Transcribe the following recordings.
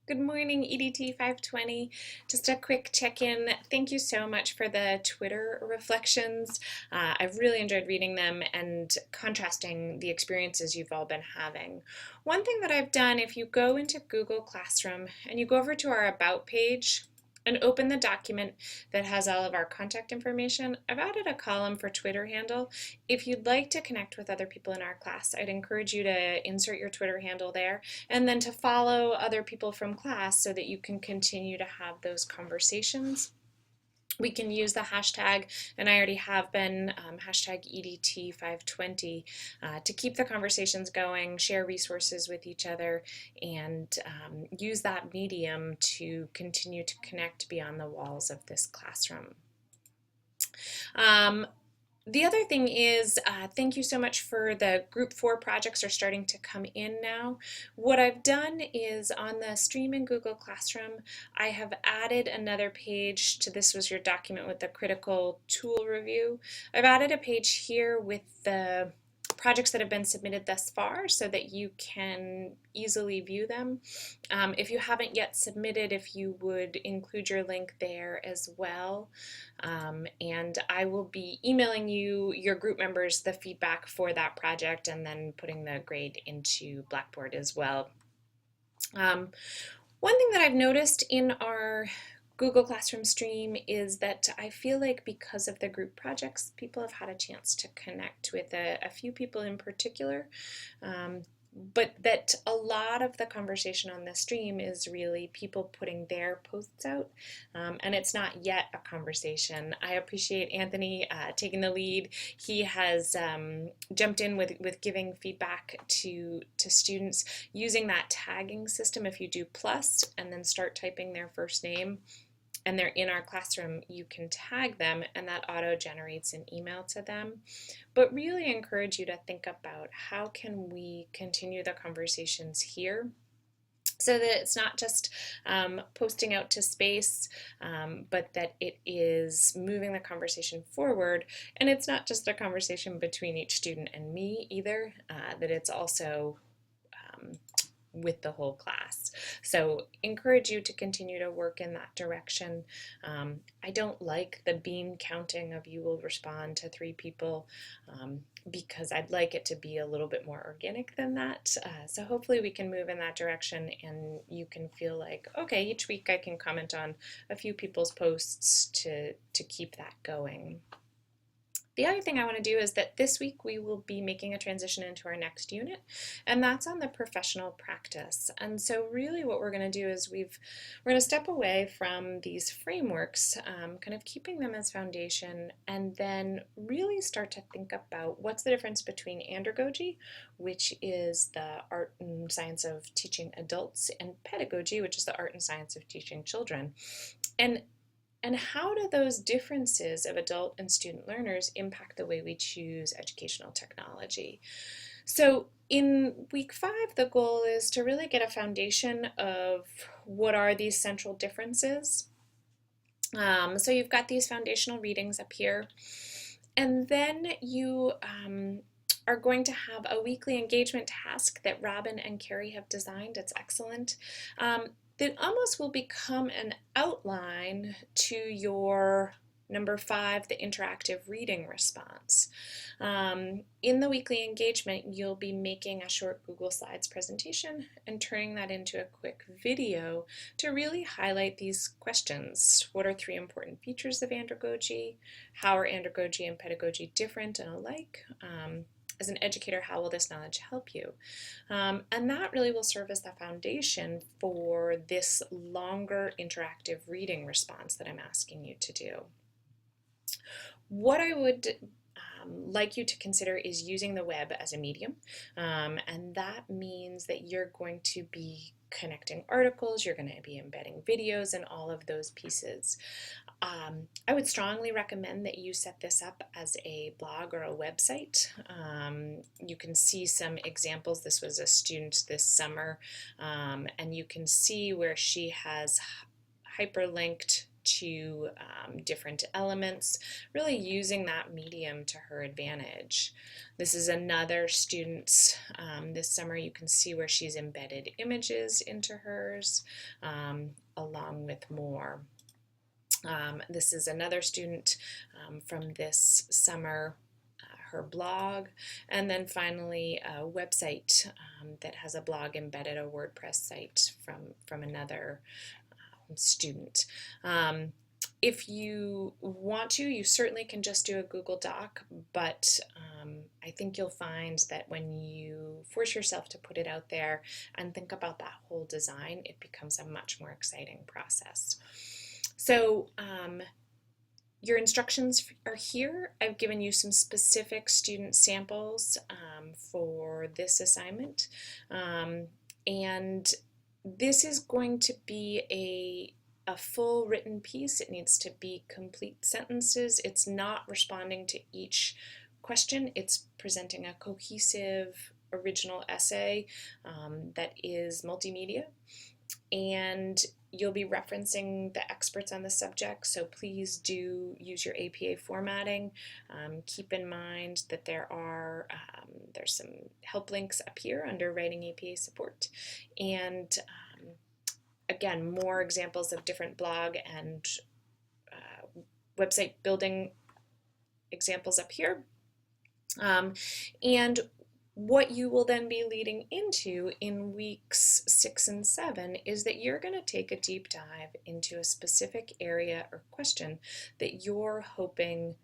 Good morning, EDT 520. Just a quick check-in. Thank you so much for the Twitter reflections. I've really enjoyed reading them and contrasting the experiences you've all been having. One thing that I've done, if you go into Google Classroom and you go over to our About page, and open the document that has all of our contact information, I've added a column for Twitter handle. If you'd like to connect with other people in our class, I'd encourage you to insert your Twitter handle there and then to follow other people from class so that you can continue to have those conversations. We can use the hashtag, and I already have been, hashtag EDT520 to keep the conversations going, share resources with each other, and use that medium to continue to connect beyond the walls of this classroom. The other thing is, thank you so much for the group 4 projects are starting to come in now. What I've done is on the stream in Google Classroom, I have added another page to this was your document with the critical tool review. I've added a page here with the projects that have been submitted thus far so that you can easily view them. If you haven't yet submitted, if you would include your link there as well. And I will be emailing you, your group members, the feedback for that project and then putting the grade into Blackboard as well. One thing that I've noticed in our Google Classroom stream is that I feel like because of the group projects, people have had a chance to connect with a few people in particular, but that a lot of the conversation on the stream is really people putting their posts out, and it's not yet a conversation. I appreciate Anthony taking the lead. He has jumped in with giving feedback to students using that tagging system. If you do plus and then start typing their first name, and they're in our classroom, you can tag them and that auto generates an email to them. But really encourage you to think about how can we continue the conversations here so that it's not just posting out to space, but that it is moving the conversation forward. And it's not just a conversation between each student and me either, that it's also with the whole class. So encourage you to continue to work in that direction. I don't like the bean counting of you will respond to 3 people because I'd like it to be a little bit more organic than that. So hopefully we can move in that direction and you can feel like, okay, each week I can comment on a few people's posts to keep that going. The other thing I want to do is that this week we will be making a transition into our next unit, and that's on the professional practice. And so really what we're going to do is we're going to step away from these frameworks, kind of keeping them as foundation, and then really start to think about what's the difference between andragogy, which is the art and science of teaching adults, and pedagogy, which is the art and science of teaching children. And how do those differences of adult and student learners impact the way we choose educational technology? So in week 5, the goal is to really get a foundation of what are these central differences. So you've got these foundational readings up here, and then you are going to have a weekly engagement task that Robin and Carrie have designed. It's excellent. That almost will become an outline to your number 5, the interactive reading response. In the weekly engagement, you'll be making a short Google Slides presentation and turning that into a quick video to really highlight these questions. What are 3 important features of andragogy? How are andragogy and pedagogy different and alike? As an educator, how will this knowledge help you? And that really will serve as the foundation for this longer interactive reading response that I'm asking you to do. What I would like you to consider is using the web as a medium, and that means that you're going to be connecting articles, you're going to be embedding videos and all of those pieces. I would strongly recommend that you set this up as a blog or a website. You can see some examples. This was a student this summer, and you can see where she has hyperlinked to different elements, really using that medium to her advantage. This is another student this summer. You can see where she's embedded images into hers along with more. This is another student from this summer, her blog, and then finally a website that has a blog embedded, a WordPress site from another student. If you want to, you certainly can just do a Google Doc, but I think you'll find that when you force yourself to put it out there and think about that whole design, it becomes a much more exciting process. So your instructions are here. I've given you some specific student samples for this assignment, and this is going to be a full written piece. It needs to be complete sentences. It's not responding to each question. It's presenting a cohesive original essay that is multimedia, and you'll be referencing the experts on the subject, so please do use your APA formatting. Keep in mind that there's some help links up here under Writing APA Support, and again, more examples of different blog and website building examples up here. And what you will then be leading into in weeks 6 and 7 is that you're going to take a deep dive into a specific area or question that you're hoping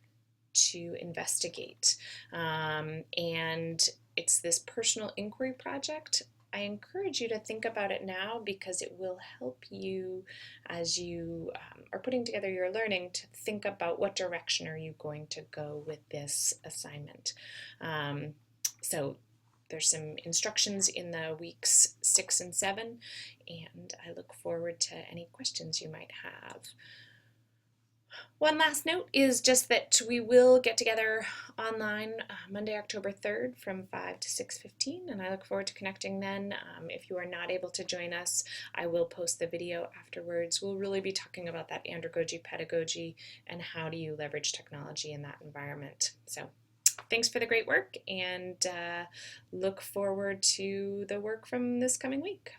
to investigate. And it's this personal inquiry project. I encourage you to think about it now because it will help you as you are putting together your learning to think about what direction are you going to go with this assignment. So there's some instructions in the weeks 6 and 7, and I look forward to any questions you might have. One last note is just that we will get together online Monday, October 3rd from 5 to 6:15, and I look forward to connecting then. If you are not able to join us, I will post the video afterwards. We'll really be talking about that andragogy pedagogy and how do you leverage technology in that environment. So thanks for the great work, and look forward to the work from this coming week.